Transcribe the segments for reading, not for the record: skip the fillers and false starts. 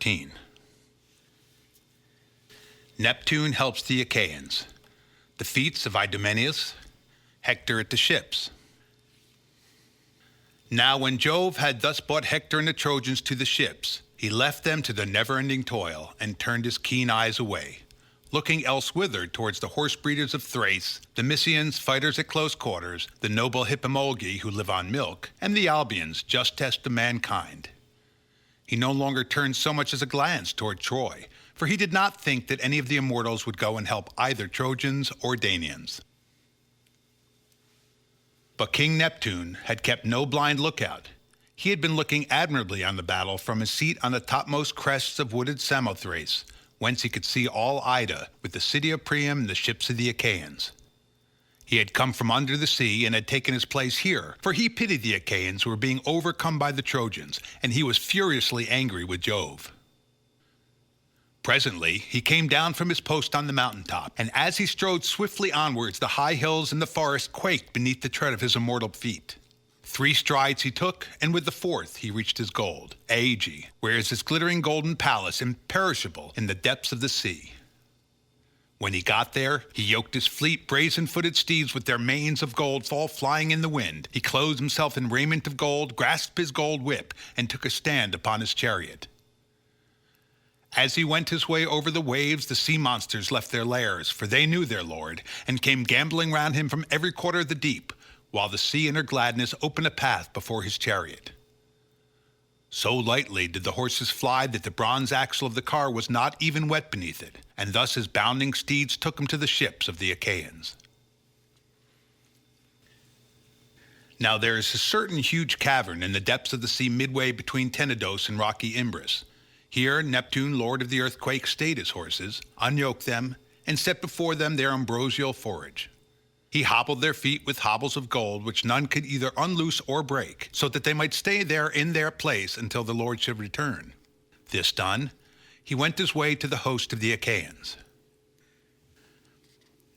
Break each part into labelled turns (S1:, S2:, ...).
S1: 14. Neptune helps the Achaeans. The feats of Idomeneus, Hector at the ships. Now when Jove had thus brought Hector and the Trojans to the ships, he left them to their never-ending toil and turned his keen eyes away, looking elsewhither towards the horse-breeders of Thrace, the Mysians, fighters at close quarters, the noble Hippomolgi who live on milk, and the Albians, just test of mankind. He no longer turned so much as a glance toward Troy, for he did not think that any of the immortals would go and help either Trojans or Danaans. But King Neptune had kept no blind lookout. He had been looking admirably on the battle from his seat on the topmost crests of wooded Samothrace, whence he could see all Ida, with the city of Priam and the ships of the Achaeans. He had come from under the sea and had taken his place here, for he pitied the Achaeans who were being overcome by the Trojans, and he was furiously angry with Jove. Presently he came down from his post on the mountaintop, and as he strode swiftly onwards, the high hills and the forest quaked beneath the tread of his immortal feet. 3 strides he took, and with the 4th he reached his goal, Aegae, where is his glittering golden palace, imperishable in the depths of the sea. When he got there, he yoked his fleet brazen-footed steeds with their manes of gold fall flying in the wind. He clothed himself in raiment of gold, grasped his gold whip, and took a stand upon his chariot. As he went his way over the waves, the sea monsters left their lairs, for they knew their lord, and came gambling round him from every quarter of the deep, while the sea in her gladness opened a path before his chariot. So lightly did the horses fly that the bronze axle of the car was not even wet beneath it, and thus his bounding steeds took him to the ships of the Achaeans. Now there is a certain huge cavern in the depths of the sea midway between Tenedos and rocky Imbrus. Here Neptune, lord of the earthquake, stayed his horses, unyoked them, and set before them their ambrosial forage. He hobbled their feet with hobbles of gold, which none could either unloose or break, so that they might stay there in their place until the Lord should return. This done, he went his way to the host of the Achaeans.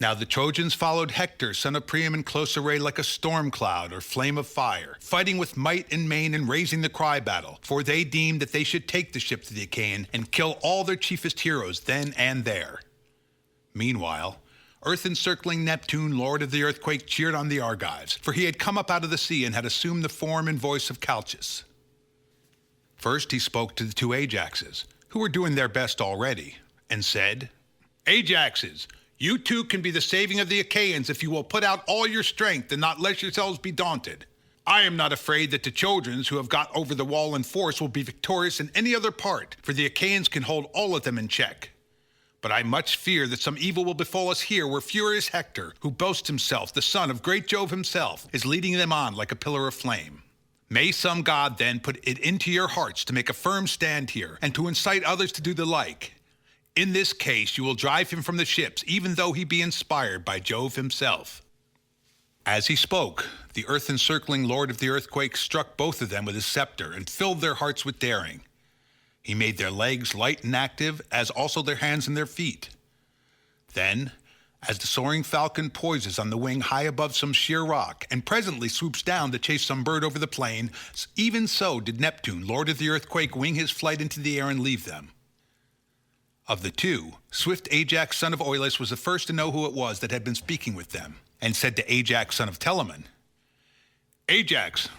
S1: Now the Trojans followed Hector, son of Priam, in close array like a storm cloud or flame of fire, fighting with might and main and raising the cry battle, for they deemed that they should take the ships of the Achaean and kill all their chiefest heroes then and there. Meanwhile, earth-encircling Neptune, lord of the earthquake, cheered on the Argives, for he had come up out of the sea and had assumed the form and voice of Calchas. First he spoke to the 2 Ajaxes, who were doing their best already, and said, "Ajaxes, you 2 can be the saving of the Achaeans if you will put out all your strength and not let yourselves be daunted. I am not afraid that the Trojans, who have got over the wall in force, will be victorious in any other part, for the Achaeans can hold all of them in check. But I much fear that some evil will befall us here, where furious Hector, who boasts himself the son of great Jove himself, is leading them on like a pillar of flame. May some god then put it into your hearts to make a firm stand here, and to incite others to do the like. In this case you will drive him from the ships, even though he be inspired by Jove himself." As he spoke, the earth-encircling lord of the earthquake struck both of them with his scepter and filled their hearts with daring. He made their legs light and active, as also their hands and their feet. Then, as the soaring falcon poises on the wing high above some sheer rock, and presently swoops down to chase some bird over the plain, even so did Neptune, lord of the earthquake, wing his flight into the air and leave them. Of the 2, swift Ajax, son of Oileus, was the first to know who it was that had been speaking with them, and said to Ajax, son of Telamon, "Ajax,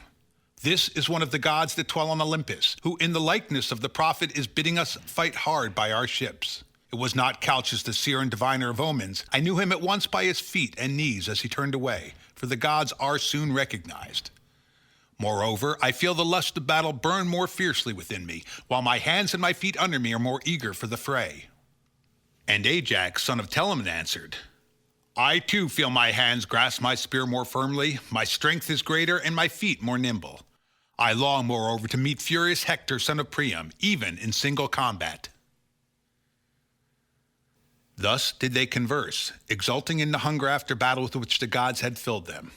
S1: this is one of the gods that dwell on Olympus, who in the likeness of the prophet is bidding us fight hard by our ships. It was not Calchas, the seer and diviner of omens. I knew him at once by his feet and knees as he turned away, for the gods are soon recognized. Moreover, I feel the lust of battle burn more fiercely within me, while my hands and my feet under me are more eager for the fray." And Ajax, son of Telamon, answered, "I too feel my hands grasp my spear more firmly, my strength is greater, and my feet more nimble. I long, moreover, to meet furious Hector, son of Priam, even in single combat." Thus did they converse, exulting in the hunger after battle with which the gods had filled them.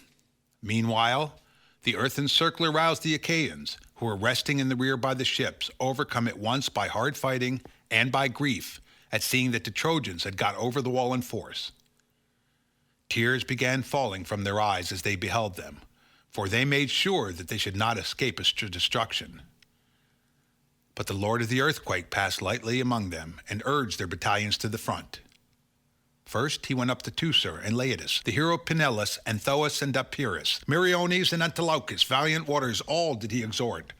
S1: Meanwhile, the earth-encircler roused the Achaeans, who were resting in the rear by the ships, overcome at once by hard fighting and by grief at seeing that the Trojans had got over the wall in force. Tears began falling from their eyes as they beheld them, for they made sure that they should not escape destruction. But the lord of the earthquake passed lightly among them and urged their battalions to the front. First he went up to Teucer and Laodice, the hero Pinellas, and Thoas and Epirus, Meriones and Antilochus, valiant warriors, all did he exhort.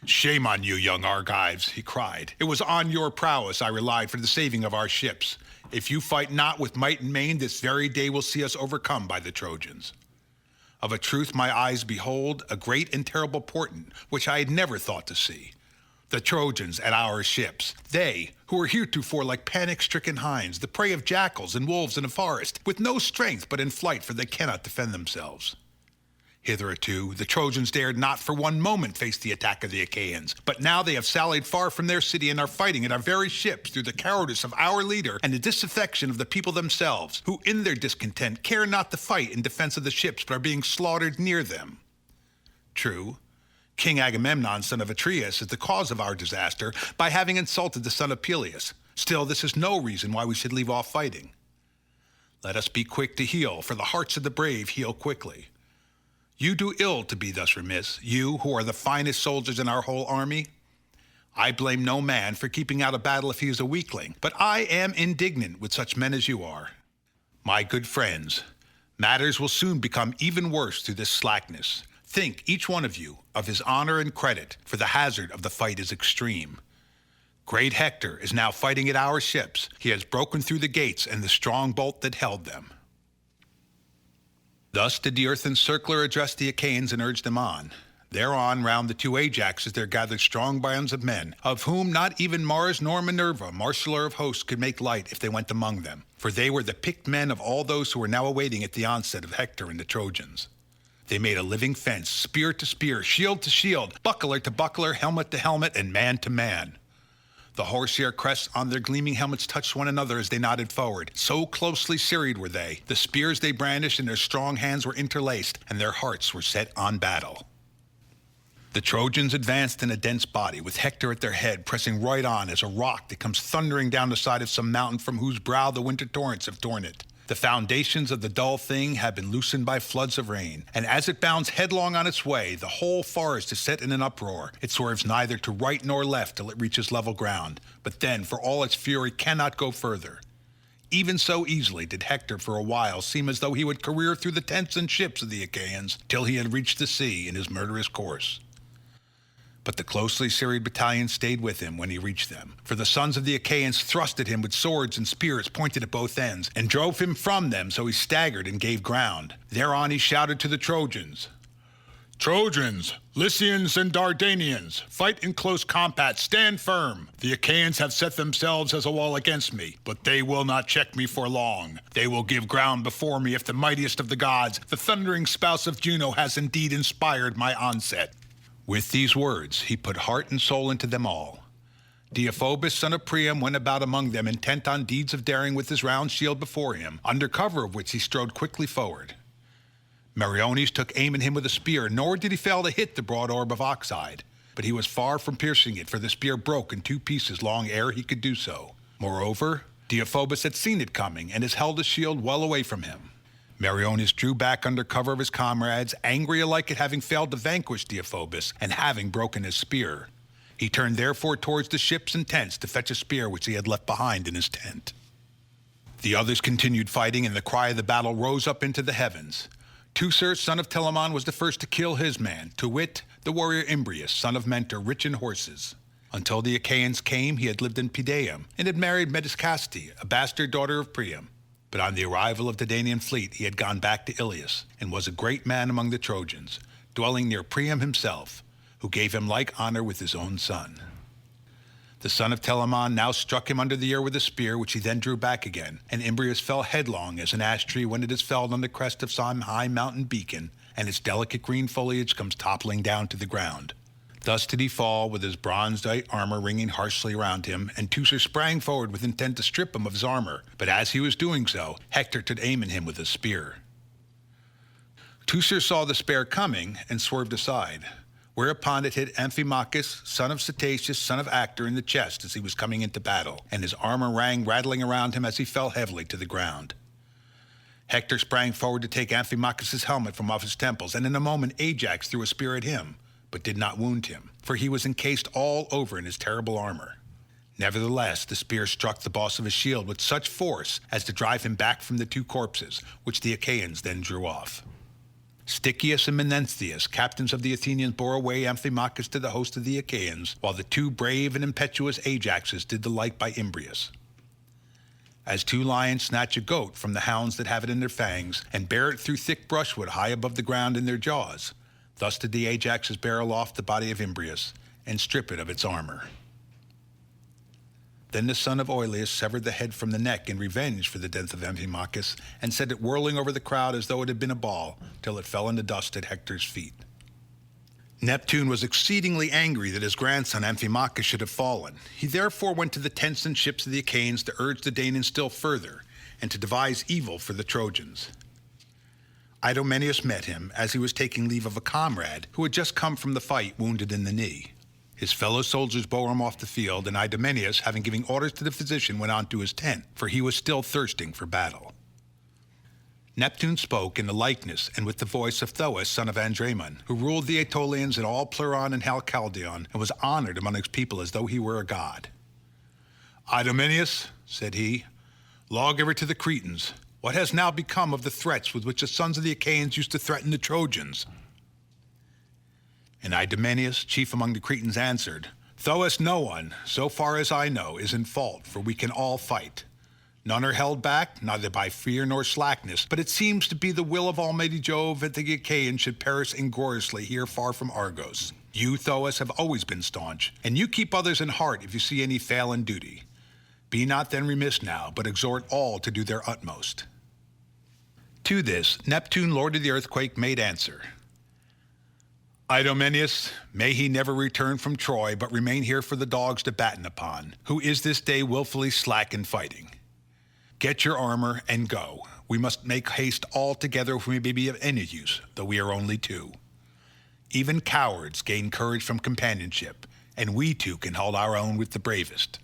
S1: "Shame on you, young Argives," he cried. "It was on your prowess I relied for the saving of our ships. If you fight not with might and main, this very day will see us overcome by the Trojans. Of a truth my eyes behold a great and terrible portent, which I had never thought to see. The Trojans at our ships, they, who were heretofore like panic-stricken hinds, the prey of jackals and wolves in a forest, with no strength but in flight, for they cannot defend themselves. Hitherto the Trojans dared not for one moment face the attack of the Achaeans, but now they have sallied far from their city and are fighting at our very ships through the cowardice of our leader and the disaffection of the people themselves, who in their discontent care not to fight in defense of the ships but are being slaughtered near them. True, King Agamemnon, son of Atreus, is the cause of our disaster by having insulted the son of Peleus. Still, this is no reason why we should leave off fighting. Let us be quick to heal, for the hearts of the brave heal quickly. You do ill to be thus remiss, you who are the finest soldiers in our whole army. I blame no man for keeping out a battle if he is a weakling, but I am indignant with such men as you are. My good friends, matters will soon become even worse through this slackness. Think, each one of you, of his honor and credit, for the hazard of the fight is extreme. Great Hector is now fighting at our ships. He has broken through the gates and the strong bolt that held them." Thus did the earth encircler address the Achaeans and urge them on. Thereon round the two Ajaxes there gathered strong bands of men, of whom not even Mars nor Minerva, marshaller of hosts, could make light if they went among them, for they were the picked men of all those who were now awaiting at the onset of Hector and the Trojans. They made a living fence, spear to spear, shield to shield, buckler to buckler, helmet to helmet, and man to man. The horsehair crests on their gleaming helmets touched one another as they nodded forward. So closely serried were they. The spears they brandished in their strong hands were interlaced, and their hearts were set on battle. The Trojans advanced in a dense body, with Hector at their head, pressing right on as a rock that comes thundering down the side of some mountain from whose brow the winter torrents have torn it. The foundations of the dull thing have been loosened by floods of rain, and as it bounds headlong on its way, the whole forest is set in an uproar. It swerves neither to right nor left till it reaches level ground, but then, for all its fury, cannot go further. Even so easily did Hector for a while seem as though he would career through the tents and ships of the Achaeans, till he had reached the sea in his murderous course. But the closely serried battalion stayed with him when he reached them, for the sons of the Achaeans thrust at him with swords and spears pointed at both ends, and drove him from them so he staggered and gave ground. Thereon he shouted to the Trojans, "Trojans, Lycians, and Dardanians, fight in close combat, stand firm. The Achaeans have set themselves as a wall against me, but they will not check me for long. They will give ground before me if the mightiest of the gods, the thundering spouse of Juno, has indeed inspired my onset." With these words he put heart and soul into them all. Deiphobus, son of Priam, went about among them, intent on deeds of daring with his round shield before him, under cover of which he strode quickly forward. Meriones took aim at him with a spear, nor did he fail to hit the broad orb of oxide. But he was far from piercing it, for the spear broke in two pieces long ere he could do so. Moreover, Deiphobus had seen it coming, and has held his shield well away from him. Meriones drew back under cover of his comrades, angry alike at having failed to vanquish Deiphobus and having broken his spear. He turned therefore towards the ships and tents to fetch a spear which he had left behind in his tent. The others continued fighting, and the cry of the battle rose up into the heavens. Teucer, son of Telamon, was the first to kill his man, to wit, the warrior Imbrius, son of Mentor, rich in horses. Until the Achaeans came, he had lived in Pedaeum, and had married Mediscaste, a bastard daughter of Priam. But on the arrival of the Danaan fleet, he had gone back to Ilius, and was a great man among the Trojans, dwelling near Priam himself, who gave him like honor with his own son. The son of Telamon now struck him under the ear with a spear, which he then drew back again, and Imbrius fell headlong as an ash tree when it is felled on the crest of some high mountain beacon, and its delicate green foliage comes toppling down to the ground. Thus did he fall, with his bronze-white armor ringing harshly around him, and Teucer sprang forward with intent to strip him of his armor, but as he was doing so, Hector took aim at him with a spear. Teucer saw the spear coming, and swerved aside, whereupon it hit Amphimachus, son of Cetaceus, son of Actor, in the chest as he was coming into battle, and his armor rang rattling around him as he fell heavily to the ground. Hector sprang forward to take Amphimachus's helmet from off his temples, and in a moment Ajax threw a spear at him, but did not wound him. for he was encased all over in his terrible armor. Nevertheless, the spear struck the boss of his shield with such force as to drive him back from the two corpses, which the Achaeans then drew off. Stichius and Menenthius, captains of the Athenians, bore away Amphimachus to the host of the Achaeans, while the two brave and impetuous Ajaxes did the like by Imbrius. As two lions snatch a goat from the hounds that have it in their fangs, and bear it through thick brushwood high above the ground in their jaws, thus did the Ajaxes bear aloft the body of Imbrius, and strip it of its armor. Then the son of Oileus severed the head from the neck in revenge for the death of Amphimachus, and set it whirling over the crowd as though it had been a ball, till it fell in the dust at Hector's feet. Neptune was exceedingly angry that his grandson Amphimachus should have fallen. He therefore went to the tents and ships of the Achaeans to urge the Danaans still further, and to devise evil for the Trojans. Idomeneus met him as he was taking leave of a comrade who had just come from the fight wounded in the knee. His fellow soldiers bore him off the field, and Idomeneus, having given orders to the physician, went on to his tent, for he was still thirsting for battle. Neptune spoke in the likeness and with the voice of Thoas, son of Andremon, who ruled the Aetolians and all Pleuron and Halcaldion, and was honored among his people as though he were a god. "Idomeneus," said he, "lawgiver to the Cretans, what has now become of the threats with which the sons of the Achaeans used to threaten the Trojans?" And Idomeneus, chief among the Cretans, answered, "Thoas, no one, so far as I know, is in fault, for we can all fight. None are held back, neither by fear nor slackness, but it seems to be the will of Almighty Jove that the Achaeans should perish ingloriously here far from Argos. You, Thoas, have always been staunch, and you keep others in heart if you see any fail in duty. Be not then remiss now, but exhort all to do their utmost." To this, Neptune, lord of the earthquake, made answer, "Idomeneus, may he never return from Troy, but remain here for the dogs to batten upon, who is this day willfully slack in fighting. Get your armor and go. We must make haste all together if we may be of any use, though we are only two. Even cowards gain courage from companionship, and we too can hold our own with the bravest."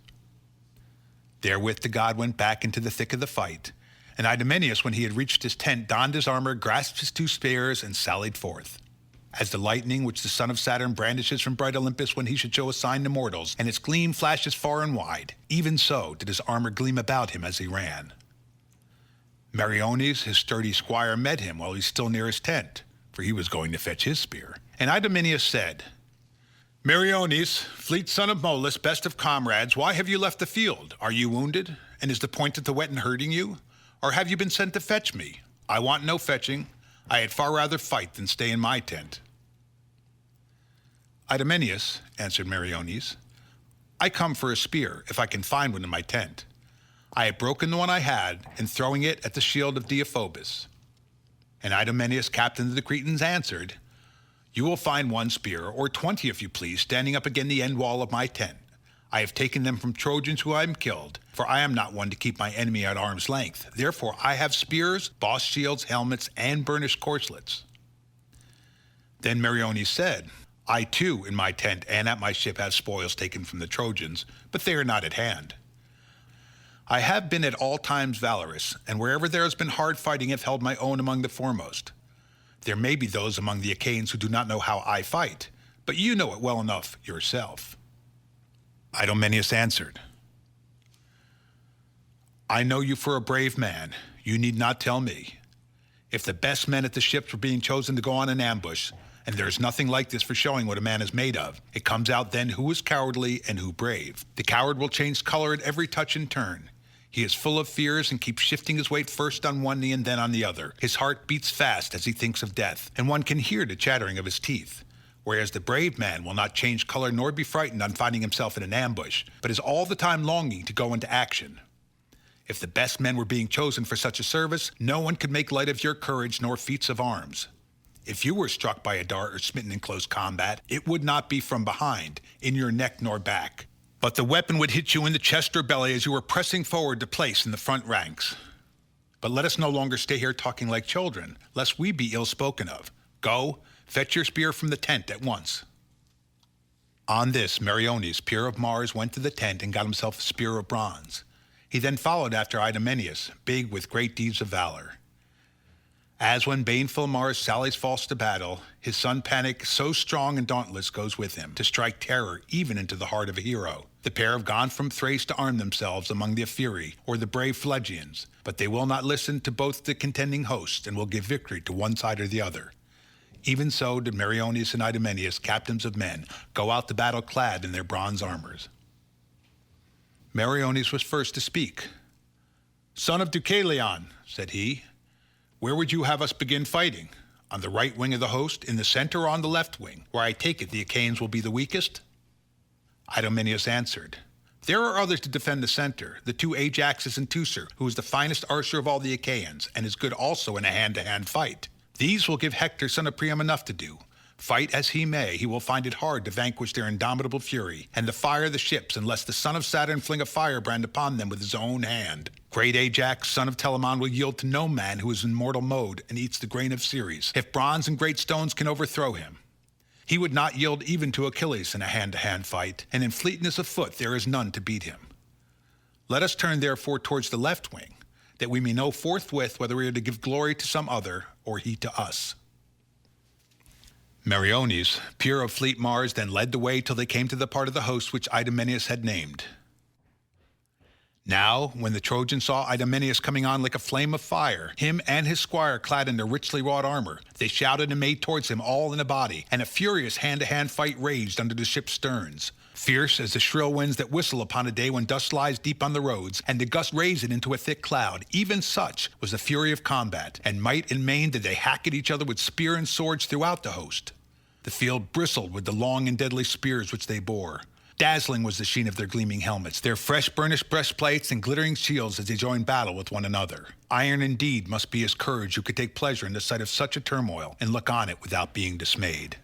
S1: Therewith the god went back into the thick of the fight, and Idomeneus, when he had reached his tent, donned his armor, grasped his two spears, and sallied forth. As the lightning which the son of Saturn brandishes from bright Olympus when he should show a sign to mortals, and its gleam flashes far and wide, even so did his armor gleam about him as he ran. Meriones, his sturdy squire, met him while he was still near his tent, for he was going to fetch his spear. And Idomeneus said, "Meriones, fleet son of Molus, best of comrades, why have you left the field? Are you wounded? And is the point of the whetting hurting you? Or have you been sent to fetch me? I want no fetching. I had far rather fight than stay in my tent." "Idomeneus," answered Meriones, "I come for a spear, if I can find one in my tent. I have broken the one I had, and throwing it at the shield of Deiphobus." And Idomeneus, captain of the Cretans, answered, "You will find one spear, or 20 if you please, standing up against the end wall of my tent. I have taken them from Trojans who I am killed, for I am not one to keep my enemy at arm's length. Therefore I have spears, boss shields, helmets, and burnished corslets." Then Meriones said, "I too in my tent and at my ship have spoils taken from the Trojans, but they are not at hand. I have been at all times valorous, and wherever there has been hard fighting have held my own among the foremost. There may be those among the Achaeans who do not know how I fight, but you know it well enough yourself." Idomeneus answered, "I know you for a brave man. You need not tell me. If the best men at the ships were being chosen to go on an ambush, and there is nothing like this for showing what a man is made of, it comes out then who is cowardly and who brave. The coward will change color at every touch and turn. He is full of fears and keeps shifting his weight first on one knee and then on the other. His heart beats fast as he thinks of death, and one can hear the chattering of his teeth. Whereas the brave man will not change color nor be frightened on finding himself in an ambush, but is all the time longing to go into action. If the best men were being chosen for such a service, no one could make light of your courage nor feats of arms. If you were struck by a dart or smitten in close combat, it would not be from behind, in your neck nor back, but the weapon would hit you in the chest or belly as you were pressing forward to place in the front ranks. But let us no longer stay here talking like children, lest we be ill spoken of. Go, fetch your spear from the tent at once." On this, Meriones, peer of Mars, went to the tent and got himself a spear of bronze. He then followed after Idomeneus, big with great deeds of valor. As when baneful Mars sallies false to battle, his son Panic, so strong and dauntless, goes with him, to strike terror even into the heart of a hero. The pair have gone from Thrace to arm themselves among the Ephyri, or the brave Phlegians, but they will not listen to both the contending hosts, and will give victory to one side or the other. Even so did Meriones and Idomeneus, captains of men, go out to battle clad in their bronze armors. Meriones was first to speak. "Son of Deucalion," said he, "where would you have us begin fighting? On the right wing of the host, in the center, or on the left wing, where I take it the Achaeans will be the weakest?" Idomeneus answered, "There are others to defend the center, the two Ajaxes and Teucer, who is the finest archer of all the Achaeans, and is good also in a hand-to-hand fight. These will give Hector son of Priam enough to do. Fight as he may, he will find it hard to vanquish their indomitable fury, and to fire the ships, unless the son of Saturn fling a firebrand upon them with his own hand. Great Ajax, son of Telamon, will yield to no man who is in mortal mode and eats the grain of Ceres, if bronze and great stones can overthrow him. He would not yield even to Achilles in a hand-to-hand fight, and in fleetness of foot there is none to beat him. Let us turn therefore towards the left wing, that we may know forthwith whether we are to give glory to some other, or he to us." Meriones, peer of fleet Mars, then led the way till they came to the part of the host which Idomeneus had named. Now, when the Trojans saw Idomeneus coming on like a flame of fire, him and his squire clad in their richly wrought armor, they shouted and made towards him all in a body, and a furious hand-to-hand fight raged under the ship's sterns. Fierce as the shrill winds that whistle upon a day when dust lies deep on the roads, and the gust raise it into a thick cloud, even such was the fury of combat, and might and main did they hack at each other with spear and swords throughout the host. The field bristled with the long and deadly spears which they bore. Dazzling was the sheen of their gleaming helmets, their fresh burnished breastplates and glittering shields as they joined battle with one another. Iron indeed must be his courage who could take pleasure in the sight of such a turmoil and look on it without being dismayed.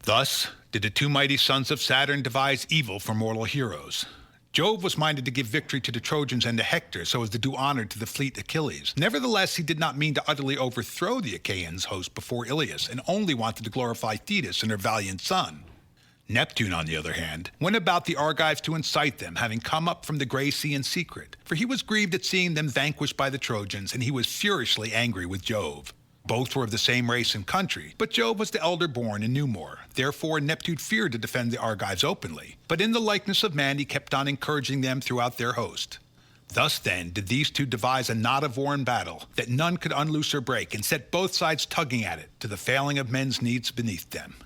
S1: Thus did the two mighty sons of Saturn devise evil for mortal heroes. Jove was minded to give victory to the Trojans and to Hector so as to do honor to the fleet Achilles. Nevertheless, he did not mean to utterly overthrow the Achaeans' host before Ilius, and only wanted to glorify Thetis and her valiant son. Neptune, on the other hand, went about the Argives to incite them, having come up from the Grey Sea in secret, for he was grieved at seeing them vanquished by the Trojans, and he was furiously angry with Jove. Both were of the same race and country, but Jove was the elder born and knew more. Therefore Neptune feared to defend the Argives openly, but in the likeness of man he kept on encouraging them throughout their host. Thus then did these two devise a knot of war in battle, that none could unloose or break, and set both sides tugging at it, to the failing of men's needs beneath them.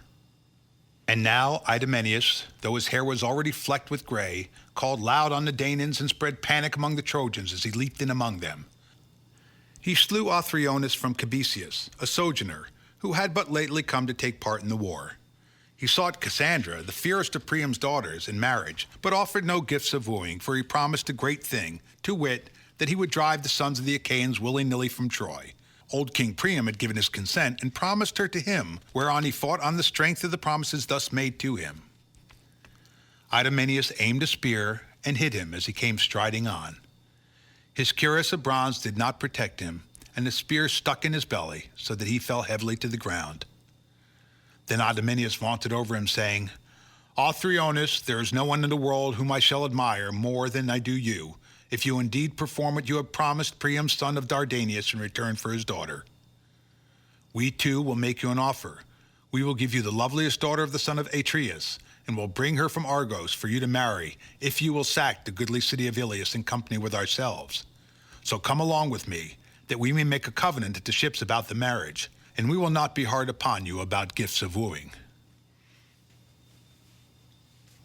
S1: And now Idomeneus, though his hair was already flecked with gray, called loud on the Danaans and spread panic among the Trojans as he leaped in among them. He slew Othryonis from Cabesus, a sojourner, who had but lately come to take part in the war. He sought Cassandra, the fairest of Priam's daughters, in marriage, but offered no gifts of wooing, for he promised a great thing, to wit, that he would drive the sons of the Achaeans willy-nilly from Troy. Old King Priam had given his consent and promised her to him, whereon he fought on the strength of the promises thus made to him. Idomeneus aimed a spear and hit him as he came striding on. His cuirass of bronze did not protect him, and the spear stuck in his belly, so that he fell heavily to the ground. Then Idomeneus vaunted over him, saying, "Othryonis, there is no one in the world whom I shall admire more than I do you, if you indeed perform what you have promised Priam's son of Dardanius in return for his daughter. We too will make you an offer. We will give you the loveliest daughter of the son of Atreus, and will bring her from Argos for you to marry, if you will sack the goodly city of Ilius in company with ourselves. So come along with me, that we may make a covenant at the ships about the marriage, and we will not be hard upon you about gifts of wooing."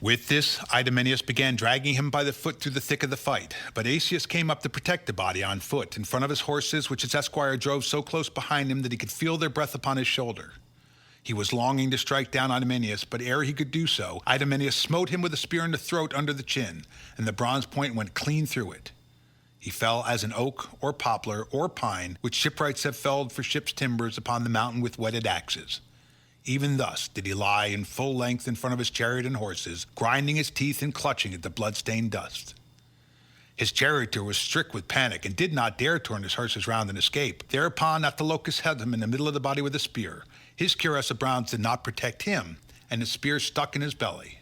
S1: With this, Idomeneus began dragging him by the foot through the thick of the fight, but Asius came up to protect the body on foot in front of his horses, which his esquire drove so close behind him that he could feel their breath upon his shoulder. He was longing to strike down Idomeneus, but ere he could do so, Idomeneus smote him with a spear in the throat under the chin, and the bronze point went clean through it. He fell as an oak, or poplar, or pine, which shipwrights have felled for ships' timbers upon the mountain with whetted axes. Even thus did he lie in full length in front of his chariot and horses, grinding his teeth and clutching at the blood-stained dust. His charioteer was strict with panic and did not dare turn his horses round and escape. Thereupon Autolycus held him in the middle of the body with a spear. His cuirass of bronze did not protect him, and the spear stuck in his belly.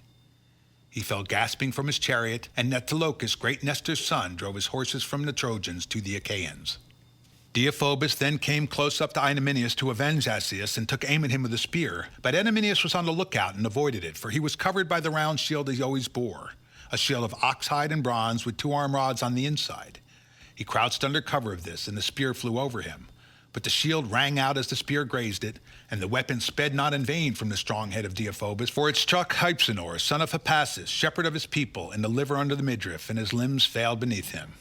S1: He fell gasping from his chariot, and Autolycus, great Nestor's son, drove his horses from the Trojans to the Achaeans. Deiphobus then came close up to Idomeneus to avenge Asius and took aim at him with a spear, but Idomeneus was on the lookout and avoided it, for he was covered by the round shield he always bore, a shield of oxhide and bronze with 2 arm rods on the inside. He crouched under cover of this, and the spear flew over him. But the shield rang out as the spear grazed it, and the weapon sped not in vain from the strong head of Deiphobus, for it struck Hypsenor, son of Hippasus, shepherd of his people, in the liver under the midriff, and his limbs failed beneath him.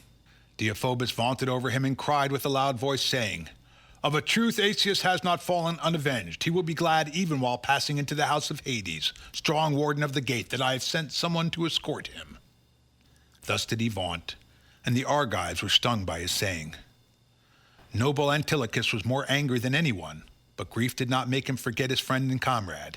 S1: Deiphobus vaunted over him and cried with a loud voice, saying, "Of a truth Asius has not fallen unavenged. He will be glad even while passing into the house of Hades, strong warden of the gate, that I have sent someone to escort him." Thus did he vaunt, and the Argives were stung by his saying. Noble Antilochus was more angry than anyone, but grief did not make him forget his friend and comrade.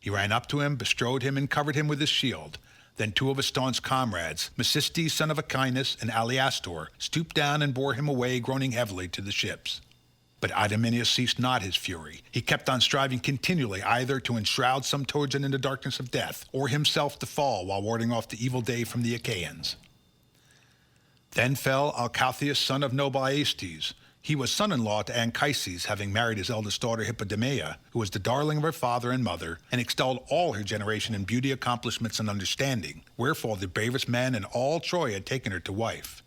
S1: He ran up to him, bestrode him, and covered him with his shield. Then 2 of his staunch comrades, Mecistes son of Acinus and Aleastor, stooped down and bore him away, groaning heavily, to the ships. But Idomeneus ceased not his fury. He kept on striving continually either to enshroud some Trojan in the darkness of death, or himself to fall while warding off the evil day from the Achaeans. Then fell Alcathous son of noble Aestes. He was son-in-law to Anchises, having married his eldest daughter Hippodamia, who was the darling of her father and mother, and excelled all her generation in beauty, accomplishments, and understanding, wherefore the bravest men in all Troy had taken her to wife.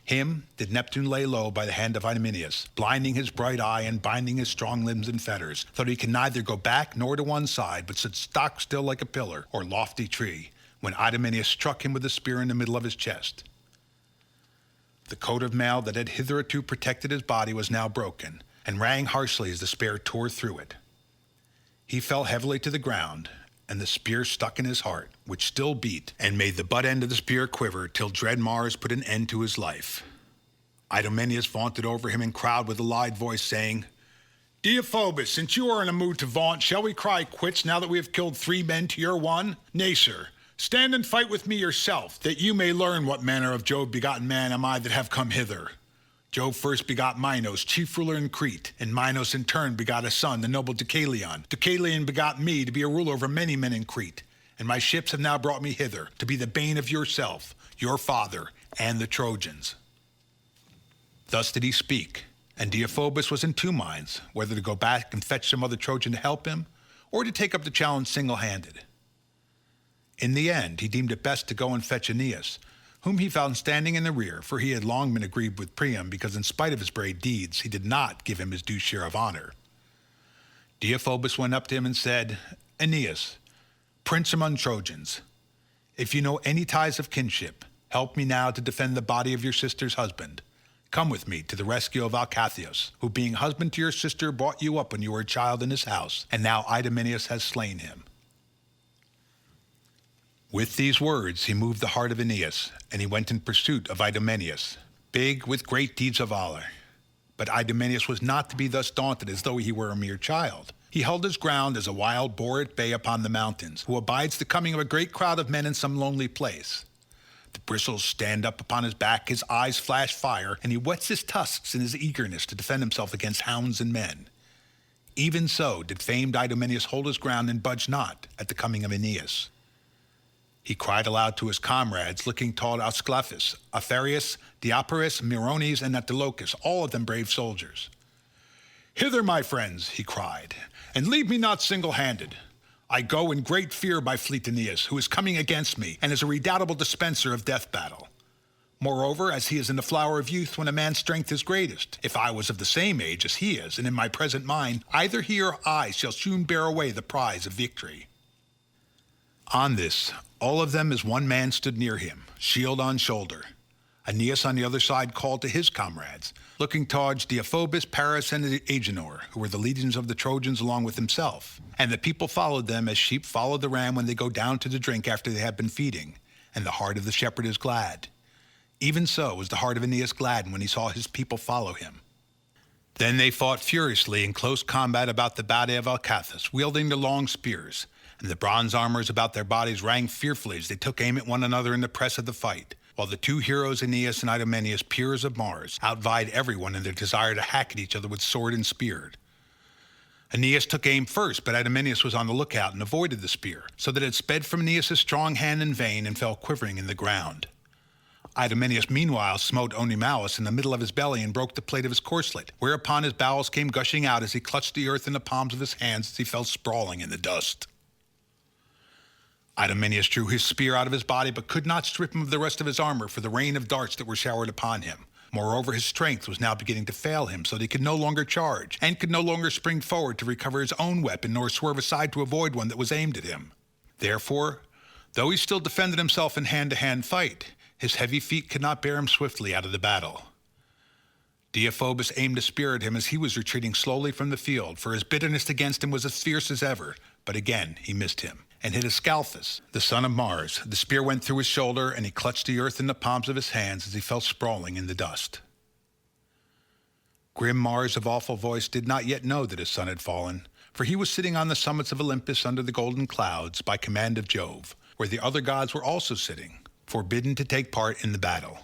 S1: Him did Neptune lay low by the hand of Idomeneus, blinding his bright eye and binding his strong limbs in fetters, so that he could neither go back nor to one side, but stood stock still like a pillar or lofty tree, when Idomeneus struck him with a spear in the middle of his chest. The coat of mail that had hitherto protected his body was now broken, and rang harshly as the spear tore through it. He fell heavily to the ground, and the spear stuck in his heart, which still beat, and made the butt end of the spear quiver till dread Mars put an end to his life. Idomeneus vaunted over him and cried with a loud voice, saying, "Deiphobus, since you are in a mood to vaunt, shall we cry quits now that we have killed 3 men to your 1? Nay, sir. Stand and fight with me yourself, that you may learn what manner of Jove-begotten man am I that have come hither. Jove first begot Minos, chief ruler in Crete, and Minos in turn begot a son, the noble Deucalion. Deucalion begot me to be a ruler over many men in Crete, and my ships have now brought me hither, to be the bane of yourself, your father, and the Trojans." Thus did he speak, and Deiphobus was in 2 minds, whether to go back and fetch some other Trojan to help him, or to take up the challenge single-handed. In the end, he deemed it best to go and fetch Aeneas, whom he found standing in the rear, for he had long been aggrieved with Priam, because in spite of his brave deeds, he did not give him his due share of honor. Deiphobus went up to him and said, "Aeneas, prince among Trojans, if you know any ties of kinship, help me now to defend the body of your sister's husband. Come with me to the rescue of Alcathous, who being husband to your sister brought you up when you were a child in his house, and now Idomeneus has slain him." With these words he moved the heart of Aeneas, and he went in pursuit of Idomeneus, big with great deeds of valor. But Idomeneus was not to be thus daunted as though he were a mere child. He held his ground as a wild boar at bay upon the mountains, who abides the coming of a great crowd of men in some lonely place. The bristles stand up upon his back, his eyes flash fire, and he whets his tusks in his eagerness to defend himself against hounds and men. Even so did famed Idomeneus hold his ground and budge not at the coming of Aeneas. He cried aloud to his comrades, looking toward Asclepius, Atharius, Diaparis, Meriones, and Antilochus, all of them brave soldiers. "Hither, my friends," he cried, "and leave me not single-handed. I go in great fear by fleet Aeneas, who is coming against me, and is a redoubtable dispenser of death battle. Moreover, as he is in the flower of youth when a man's strength is greatest, if I was of the same age as he is, and in my present mind, either he or I shall soon bear away the prize of victory." On this, all of them as one man stood near him, shield on shoulder. Aeneas on the other side called to his comrades, looking towards Deiphobus, Paris, and Agenor, who were the legions of the Trojans along with himself. And the people followed them as sheep follow the ram when they go down to the drink after they have been feeding, and the heart of the shepherd is glad. Even so was the heart of Aeneas gladdened when he saw his people follow him. Then they fought furiously in close combat about the body of Alcathous, wielding their long spears, and the bronze armors about their bodies rang fearfully as they took aim at one another in the press of the fight, while the 2 heroes Aeneas and Idomeneus, peers of Mars, outvied everyone in their desire to hack at each other with sword and spear. Aeneas took aim first, but Idomeneus was on the lookout and avoided the spear, so that it sped from Aeneas' strong hand in vain and fell quivering in the ground. Idomeneus meanwhile smote Oenomaus in the middle of his belly and broke the plate of his corslet, whereupon his bowels came gushing out as he clutched the earth in the palms of his hands as he fell sprawling in the dust. Idomeneus drew his spear out of his body, but could not strip him of the rest of his armor for the rain of darts that were showered upon him. Moreover, his strength was now beginning to fail him, so that he could no longer charge, and could no longer spring forward to recover his own weapon, nor swerve aside to avoid one that was aimed at him. Therefore, though he still defended himself in hand-to-hand fight, his heavy feet could not bear him swiftly out of the battle. Deiphobus aimed a spear at him as he was retreating slowly from the field, for his bitterness against him was as fierce as ever, but again he missed him, and hit Ascalaphus, the son of Mars. The spear went through his shoulder, and he clutched the earth in the palms of his hands as he fell sprawling in the dust. Grim Mars of awful voice did not yet know that his son had fallen, for he was sitting on the summits of Olympus under the golden clouds by command of Jove, where the other gods were also sitting, forbidden to take part in the battle.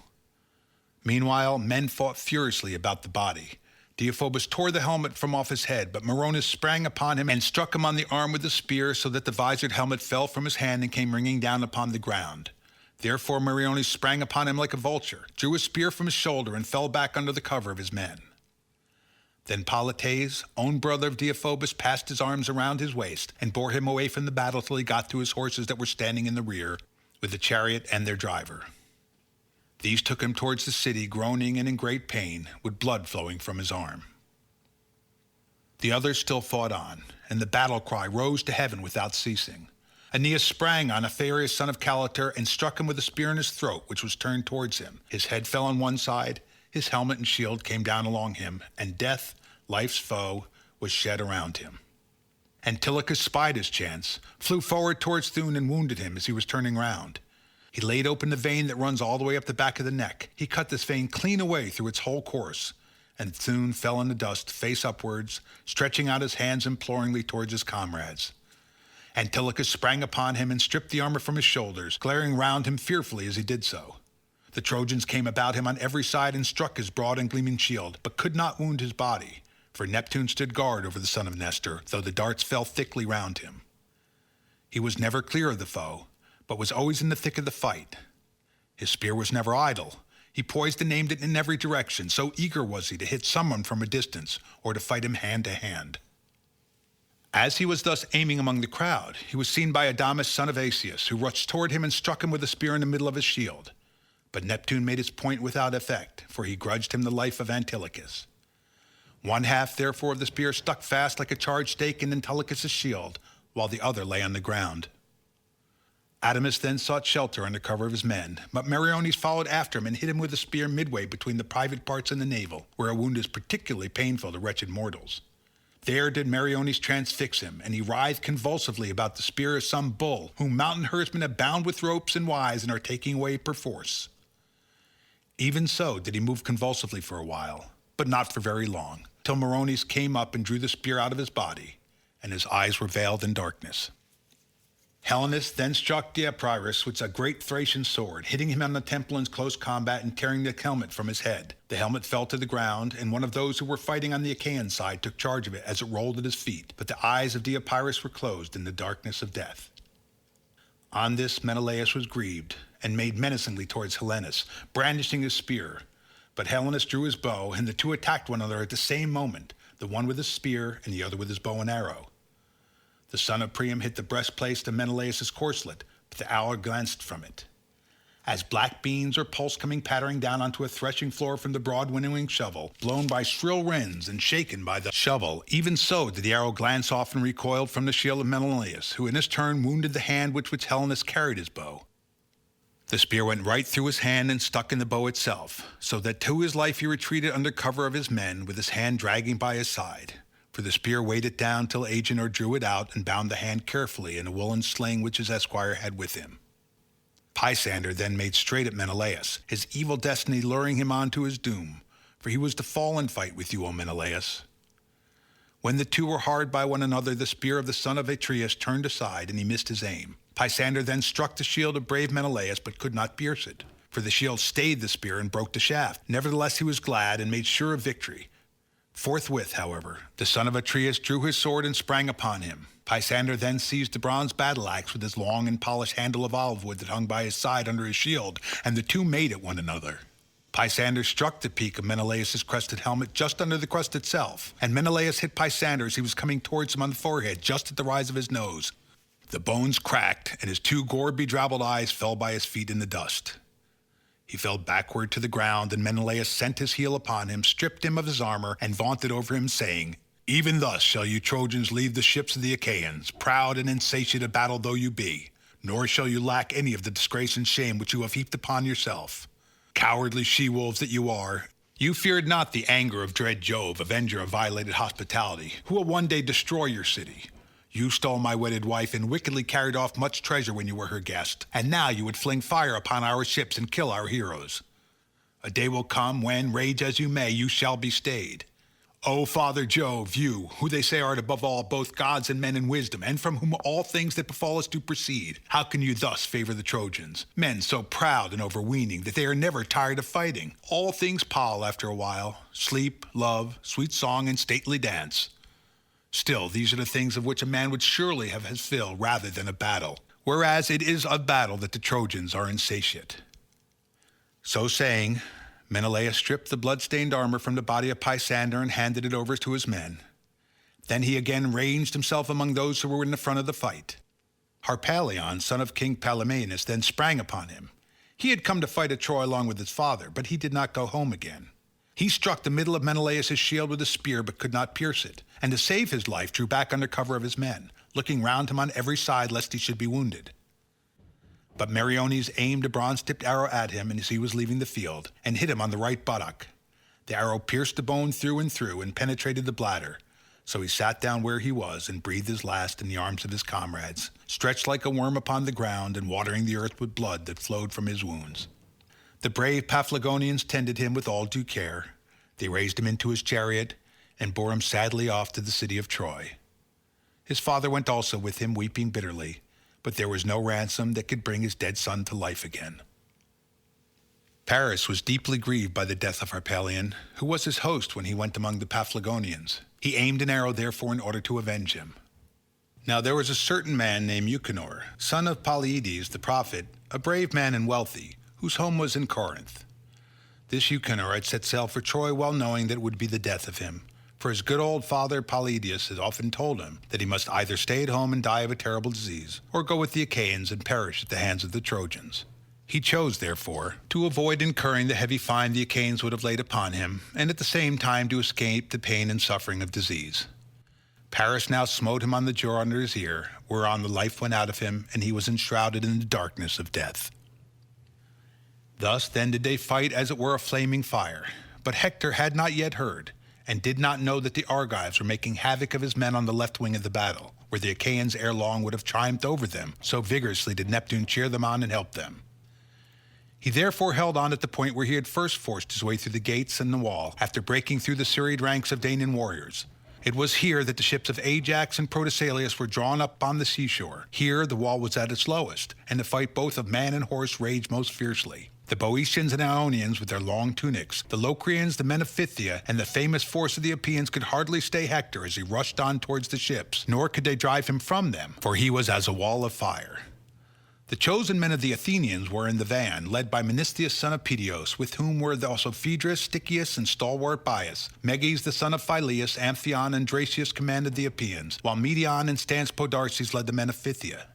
S1: Meanwhile, men fought furiously about the body. Deiphobus tore the helmet from off his head, but Meriones sprang upon him and struck him on the arm with a spear, so that the visored helmet fell from his hand and came ringing down upon the ground. Therefore Meriones sprang upon him like a vulture, drew a spear from his shoulder, and fell back under the cover of his men. Then Polites, own brother of Deiphobus, passed his arms around his waist and bore him away from the battle till he got to his horses that were standing in the rear, with the chariot and their driver. These took him towards the city, groaning and in great pain, with blood flowing from his arm. The others still fought on, and the battle cry rose to heaven without ceasing. Aeneas sprang on Aphareus son of Calator and struck him with a spear in his throat, which was turned towards him. His head fell on one side, his helmet and shield came down along him, and death, life's foe, was shed around him. Antilochus spied his chance, flew forward towards Thune and wounded him as he was turning round. He laid open the vein that runs all the way up the back of the neck. He cut this vein clean away through its whole course, and Thune fell in the dust, face upwards, stretching out his hands imploringly towards his comrades. Antilochus sprang upon him and stripped the armor from his shoulders, glaring round him fearfully as he did so. The Trojans came about him on every side and struck his broad and gleaming shield, but could not wound his body, for Neptune stood guard over the son of Nestor, though the darts fell thickly round him. He was never clear of the foe, but was always in the thick of the fight. His spear was never idle. He poised and aimed it in every direction, so eager was he to hit someone from a distance or to fight him hand to hand. As he was thus aiming among the crowd, he was seen by Adamas son of Asius, who rushed toward him and struck him with a spear in the middle of his shield. But Neptune made his point without effect, for he grudged him the life of Antilochus. One half, therefore, of the spear stuck fast like a charged stake in Antilochus' shield, while the other lay on the ground. Adamas then sought shelter under cover of his men, but Meriones followed after him and hit him with a spear midway between the private parts and the navel, where a wound is particularly painful to wretched mortals. There did Meriones transfix him, and he writhed convulsively about the spear as some bull, whom mountain herdsmen have bound with ropes and withes and are taking away perforce. Even so did he move convulsively for a while, but not for very long, till Meriones came up and drew the spear out of his body, and his eyes were veiled in darkness. Helenus then struck Deipyrus with a great Thracian sword, hitting him on the temple in close combat and tearing the helmet from his head. The helmet fell to the ground, and one of those who were fighting on the Achaean side took charge of it as it rolled at his feet, but the eyes of Deipyrus were closed in the darkness of death. On this Menelaus was grieved, and made menacingly towards Helenus, brandishing his spear. But Helenus drew his bow, and the two attacked one another at the same moment, the one with his spear and the other with his bow and arrow. The son of Priam hit the breastplate of Menelaus' corslet, but the arrow glanced from it. As black beans or pulse coming pattering down onto a threshing floor from the broad winnowing shovel, blown by shrill winds and shaken by the shovel, even so did the arrow glance off and recoiled from the shield of Menelaus, who in his turn wounded the hand with which Helenus carried his bow. The spear went right through his hand and stuck in the bow itself, so that to his life he retreated under cover of his men, with his hand dragging by his side. For the spear weighed it down till Agenor drew it out and bound the hand carefully in a woolen sling which his esquire had with him. Pisander then made straight at Menelaus, his evil destiny luring him on to his doom, for he was to fall and fight with you, O Menelaus. When the two were hard by one another, the spear of the son of Atreus turned aside, and he missed his aim. Pisander then struck the shield of brave Menelaus, but could not pierce it, for the shield stayed the spear and broke the shaft. Nevertheless he was glad and made sure of victory. Forthwith, however, the son of Atreus drew his sword and sprang upon him. Pisander then seized the bronze battle axe with his long and polished handle of olive wood that hung by his side under his shield, and the two made at one another. Pisander struck the peak of Menelaus' crested helmet just under the crest itself, and Menelaus hit Pisander as he was coming towards him on the forehead just at the rise of his nose. The bones cracked, and his two gore-bedrabbled eyes fell by his feet in the dust. He fell backward to the ground, and Menelaus sent his heel upon him, stripped him of his armor, and vaunted over him, saying, "Even thus shall you Trojans leave the ships of the Achaeans, proud and insatiate of battle though you be, nor shall you lack any of the disgrace and shame which you have heaped upon yourself. Cowardly she-wolves that you are, you feared not the anger of dread Jove, avenger of violated hospitality, who will one day destroy your city. You stole my wedded wife and wickedly carried off much treasure when you were her guest, and now you would fling fire upon our ships and kill our heroes. A day will come when, rage as you may, you shall be stayed. O Father Jove, you, who they say art above all both gods and men in wisdom, and from whom all things that befall us do proceed, how can you thus favor the Trojans, men so proud and overweening that they are never tired of fighting? All things pall after a while, sleep, love, sweet song, and stately dance. Still, these are the things of which a man would surely have his fill rather than a battle, whereas it is of battle that the Trojans are insatiate." So saying, Menelaus stripped the blood-stained armor from the body of Pisander and handed it over to his men. Then he again ranged himself among those who were in the front of the fight. Harpalion, son of King Palamenes, then sprang upon him. He had come to fight at Troy along with his father, but he did not go home again. He struck the middle of Menelaus' shield with a spear but could not pierce it, and to save his life drew back under cover of his men, looking round him on every side lest he should be wounded. But Meriones aimed a bronze-tipped arrow at him as he was leaving the field, and hit him on the right buttock. The arrow pierced the bone through and through and penetrated the bladder, so he sat down where he was and breathed his last in the arms of his comrades, stretched like a worm upon the ground and watering the earth with blood that flowed from his wounds. The brave Paphlagonians tended him with all due care. They raised him into his chariot and bore him sadly off to the city of Troy. His father went also with him, weeping bitterly, but there was no ransom that could bring his dead son to life again. Paris was deeply grieved by the death of Harpalion, who was his host when he went among the Paphlagonians. He aimed an arrow, therefore, in order to avenge him. Now there was a certain man named Euchenor, son of Polyides the prophet, a brave man and wealthy, whose home was in Corinth. This Euchenor had set sail for Troy, well knowing that it would be the death of him, for his good old father Polyides had often told him that he must either stay at home and die of a terrible disease, or go with the Achaeans and perish at the hands of the Trojans. He chose, therefore, to avoid incurring the heavy fine the Achaeans would have laid upon him, and at the same time to escape the pain and suffering of disease. Paris now smote him on the jaw under his ear, whereon the life went out of him, and he was enshrouded in the darkness of death. Thus then did they fight as it were a flaming fire, but Hector had not yet heard, and did not know that the Argives were making havoc of his men on the left wing of the battle, where the Achaeans ere long would have triumphed over them, so vigorously did Neptune cheer them on and help them. He therefore held on at the point where he had first forced his way through the gates and the wall, after breaking through the serried ranks of Danaan warriors. It was here that the ships of Ajax and Protesilaus were drawn up on the seashore. Here the wall was at its lowest, and the fight both of man and horse raged most fiercely. The Boeotians and Ionians with their long tunics, the Locrians, the men of Phthia, and the famous force of the Epeans could hardly stay Hector as he rushed on towards the ships, nor could they drive him from them, for he was as a wall of fire. The chosen men of the Athenians were in the van, led by Menestheus son of Peteos, with whom were also Phaedrus, Stichius, and stalwart Bias. Meges the son of Phyleus, Amphion, and Dracius commanded the Epeans, while Medon and stance Podarces led the men of Phthia.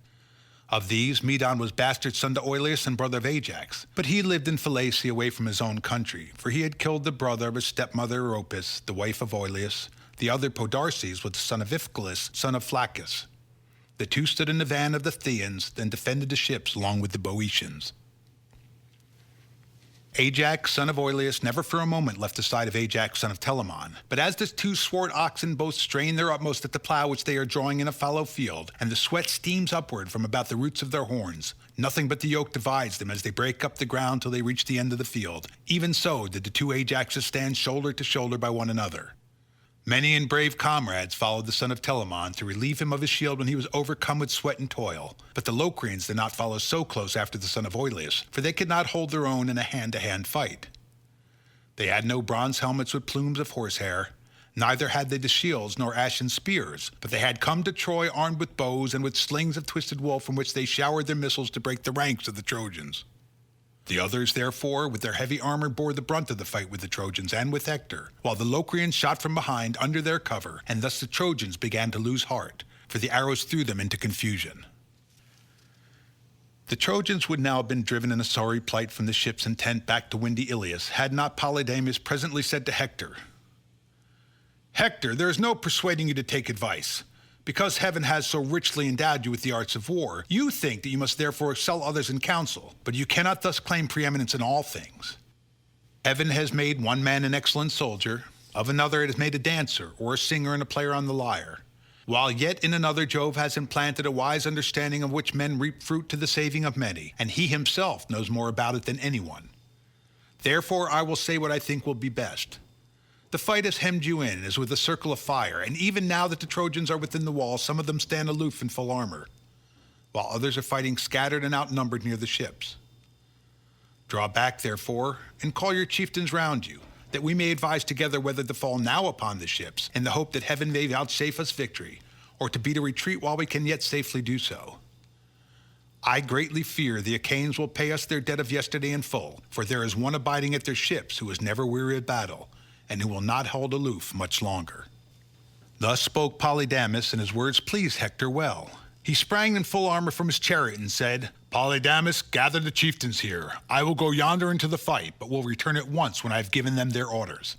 S1: Of these, Medon was bastard son to Oileus and brother of Ajax, but he lived in Phylacia away from his own country, for he had killed the brother of his stepmother Oropis, the wife of Oileus. The other, Podarces, was the son of Iphiclus, son of Flaccus. The two stood in the van of the Phthians, then defended the ships along with the Boeotians. Ajax, son of Oileus, never for a moment left the side of Ajax, son of Telamon. But as the two swart oxen both strain their utmost at the plow which they are drawing in a fallow field, and the sweat steams upward from about the roots of their horns, nothing but the yoke divides them as they break up the ground till they reach the end of the field. Even so did the two Ajaxes stand shoulder to shoulder by one another. Many and brave comrades followed the son of Telamon to relieve him of his shield when he was overcome with sweat and toil. But the Locrians did not follow so close after the son of Oileus, for they could not hold their own in a hand-to-hand fight. They had no bronze helmets with plumes of horsehair, Neither had they the shields nor ashen spears, but they had come to Troy armed with bows and with slings of twisted wool from which they showered their missiles to break the ranks of the Trojans. The others, therefore, with their heavy armor bore the brunt of the fight with the Trojans and with Hector, while the Locrians shot from behind under their cover, and thus the Trojans began to lose heart, for the arrows threw them into confusion. The Trojans would now have been driven in a sorry plight from the ships and tent back to windy Ilius, had not Polydamas presently said to Hector, "Hector, there is no persuading you to take advice. Because heaven has so richly endowed you with the arts of war, you think that you must therefore excel others in counsel, but you cannot thus claim preeminence in all things. Heaven has made one man an excellent soldier, of another it has made a dancer, or a singer and a player on the lyre, while yet in another Jove has implanted a wise understanding of which men reap fruit to the saving of many, and he himself knows more about it than anyone. Therefore I will say what I think will be best. The fight has hemmed you in as with a circle of fire, and even now that the Trojans are within the wall, some of them stand aloof in full armor, while others are fighting scattered and outnumbered near the ships. Draw back, therefore, and call your chieftains round you, that we may advise together whether to fall now upon the ships, in the hope that heaven may vouchsafe us victory, or to beat a retreat while we can yet safely do so. I greatly fear the Achaeans will pay us their debt of yesterday in full, for there is one abiding at their ships who is never weary of battle, and who will not hold aloof much longer." Thus spoke Polydamas, and his words pleased Hector well. He sprang in full armor from his chariot and said, "Polydamas, gather the chieftains here. I will go yonder into the fight, but will return at once when I have given them their orders."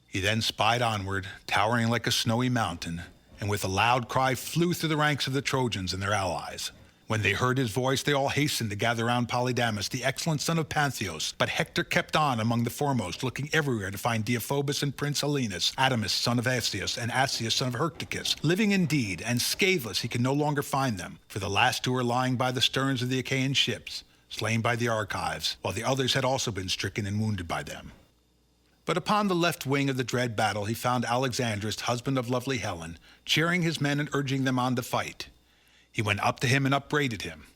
S1: He then spied onward, towering like a snowy mountain, and with a loud cry flew through the ranks of the Trojans and their allies. When they heard his voice, they all hastened to gather round Polydamas, the excellent son of Pantheos, but Hector kept on among the foremost, looking everywhere to find Deiphobus and Prince Helenus, Idomeneus son of Asius, and Asius son of Hercticus, living indeed, and scatheless he could no longer find them, for the last two were lying by the sterns of the Achaean ships, slain by the Argives, while the others had also been stricken and wounded by them. But upon the left wing of the dread battle he found Alexandrus, husband of lovely Helen, cheering his men and urging them on to fight. He went up to him and upbraided him.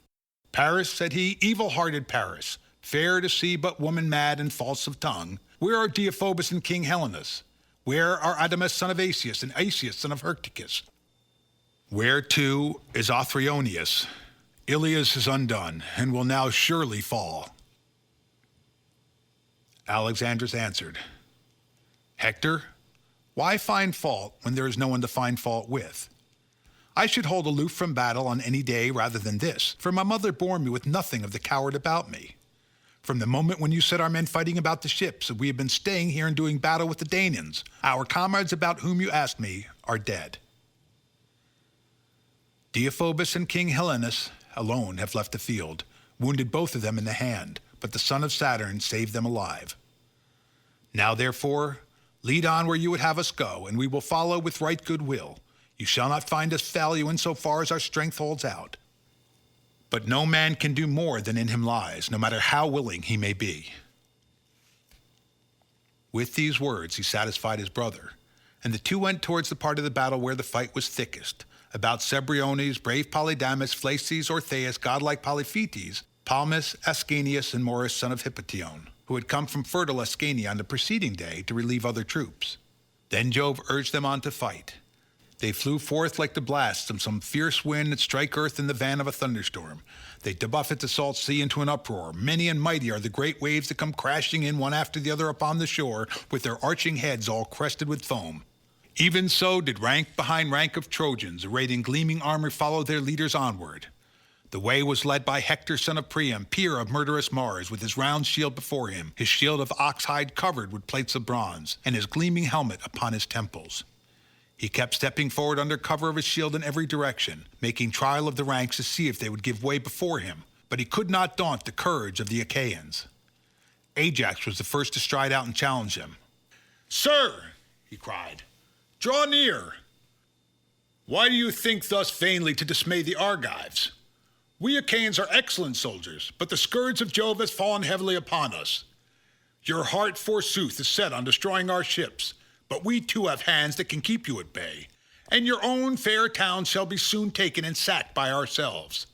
S1: "Paris," said he, "evil-hearted Paris, fair to see but woman-mad and false of tongue, where are Deiphobus and King Helenus? Where are Idomeneus son of Asius and Asius son of Hercticus? Where, too, is Othryoneus? Ilias is undone, and will now surely fall." Alexandrus answered, "Hector, why find fault when there is no one to find fault with? I should hold aloof from battle on any day rather than this, for my mother bore me with nothing of the coward about me. From the moment when you set our men fighting about the ships, we have been staying here and doing battle with the Danaans. Our comrades about whom you asked me are dead. Deiphobus and King Helenus alone have left the field, wounded both of them in the hand, but the son of Saturn saved them alive. Now, therefore, lead on where you would have us go, and we will follow with right good will. You shall not find us fail you in so far as our strength holds out. But no man can do more than in him lies, no matter how willing he may be." With these words he satisfied his brother, and the two went towards the part of the battle where the fight was thickest, about Cebriones, brave Polydamas, Phlaces, Orthaeus, godlike Polyphetes, Palmus, Ascanius, and Morus son of Hippotion, who had come from fertile Ascania on the preceding day to relieve other troops. Then Jove urged them on to fight. They flew forth like the blasts of some fierce wind that strike earth in the van of a thunderstorm. They buffet the salt sea into an uproar. Many and mighty are the great waves that come crashing in one after the other upon the shore, with their arching heads all crested with foam. Even so did rank behind rank of Trojans, arrayed in gleaming armor, follow their leaders onward. The way was led by Hector son of Priam, peer of murderous Mars, with his round shield before him, his shield of oxhide covered with plates of bronze, and his gleaming helmet upon his temples. He kept stepping forward under cover of his shield in every direction, making trial of the ranks to see if they would give way before him, but he could not daunt the courage of the Achaeans. Ajax was the first to stride out and challenge him. "Sir," he cried, "draw near. Why do you think thus vainly to dismay the Argives? We Achaeans are excellent soldiers, but the scourge of Jove has fallen heavily upon us. Your heart, forsooth, is set on destroying our ships, but we too have hands that can keep you at bay, and your own fair town shall be soon taken and sacked by ourselves.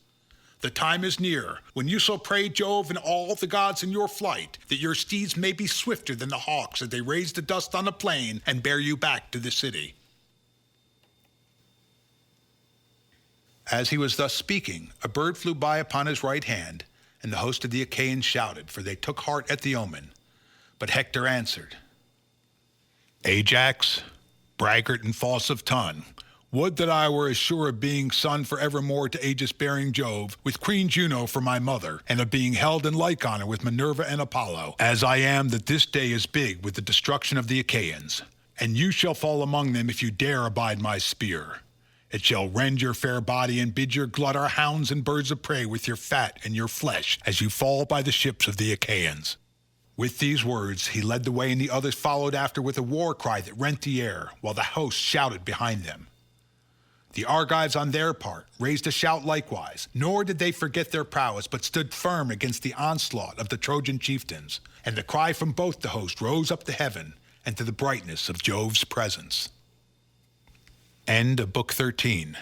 S1: The time is near, when you shall pray Jove and all the gods in your flight, that your steeds may be swifter than the hawks as they raise the dust on the plain and bear you back to the city. As he was thus speaking, a bird flew by upon his right hand, and the host of the Achaeans shouted, for they took heart at the omen. But Hector answered, Ajax, braggart and false of tongue, would that I were as sure of being son forevermore to aegis-bearing Jove, with Queen Juno for my mother, and of being held in like honor with Minerva and Apollo, as I am that this day is big with the destruction of the Achaeans. And you shall fall among them if you dare abide my spear. It shall rend your fair body and bid your glut our hounds and birds of prey with your fat and your flesh, as you fall by the ships of the Achaeans. With these words he led the way, and the others followed after with a war cry that rent the air, while the host shouted behind them. The Argives on their part raised a shout likewise, nor did they forget their prowess, but stood firm against the onslaught of the Trojan chieftains, and the cry from both the hosts rose up to heaven and to the brightness of Jove's presence. End of Book 13.